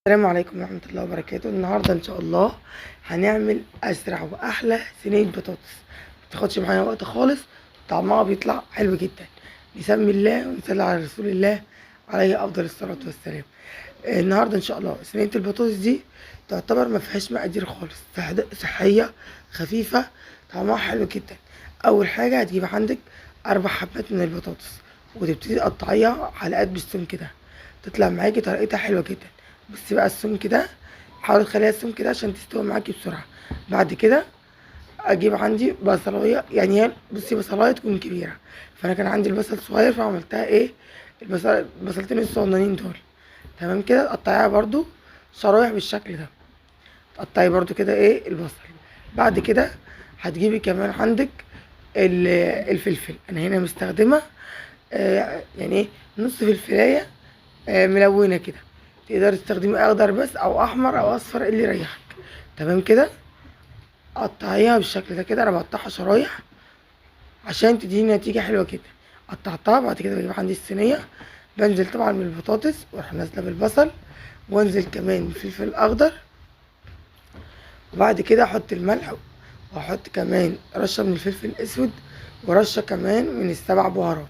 السلام عليكم ورحمة الله وبركاته. النهاردة إن شاء الله هنعمل أسرع وأحلى صينية بطاطس، متاخدش معانا وقت خالص، طعمها بيطلع حلو جدا. نسمي الله ونصلي على رسول الله عليه أفضل الصلاة والسلام. النهاردة إن شاء الله صينية البطاطس دي تعتبر مفيهاش مقادير خالص، صحية خفيفة، طعمها حلو جدا. أول حاجة هتجيب عندك 4 حبات من البطاطس وتبتدي تقطعيها حلقات بالسمك ده، تطلع معاكي طريقتها حلوة جدا. بس بقى السمك ده حاولي تخليها السمك ده عشان تستوي معاكي بسرعة. بعد كده اجيب عندي بصلايه، يعني هي بصي بصلايه تكون كبيره، فانا كان عندي البصل صغير فعملتها ايه، البصلتين الصغننين دول. تمام كده تقطعيها برضو شرايح بالشكل ده، تقطعي برضو كده ايه البصل. بعد كده هتجيبي كمان عندك الفلفل. انا هنا مستخدمه يعني ايه نص فلفلايه ملونه كده، تقدري تستخدمي اخضر بس او احمر او اصفر اللي يريحك. تمام كده قطعيها بالشكل ده كده، انا بقطعها شرايح عشان تديني نتيجه حلوه كده. قطعتها. بعد كده بجيب عندي الصينيه، بنزل طبعا بالبطاطس واروح نازله بالبصل، وانزل كمان بالفلفل الاخضر، وبعد كده احط الملح، واحط كمان رشه من الفلفل الاسود، ورشه كمان من السبع بهارات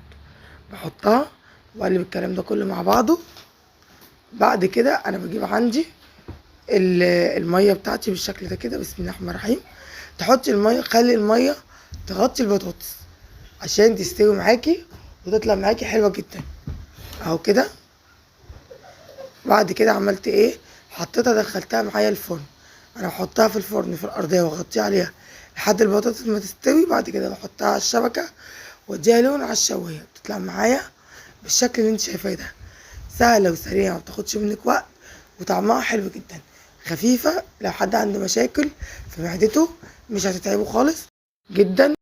بحطها، واقلب الكلام ده كله مع بعضه. بعد كده انا بجيب عندي الميه بتاعتي بالشكل ده كده، بسم الله الرحمن الرحيم. تحطي الميه، خلي الميه تغطي البطاطس عشان تستوي معاكي وتطلع معاكي حلوه جدا اهو كده. بعد كده عملت ايه، حطيتها دخلتها معايا الفرن. انا بحطها في الفرن في الارضيه واغطيها عليها لحد البطاطس ما تستوي. بعد كده بحطها على الشبكه واديها لون على الشوايه، بتطلع معايا بالشكل اللي انت شايفاه ده. سهله وسريعه ومبتاخدش منك وقت، وطعمها حلو جدا، خفيفه. لو حد عنده مشاكل في معدته مش هتتعبه خالص جدا.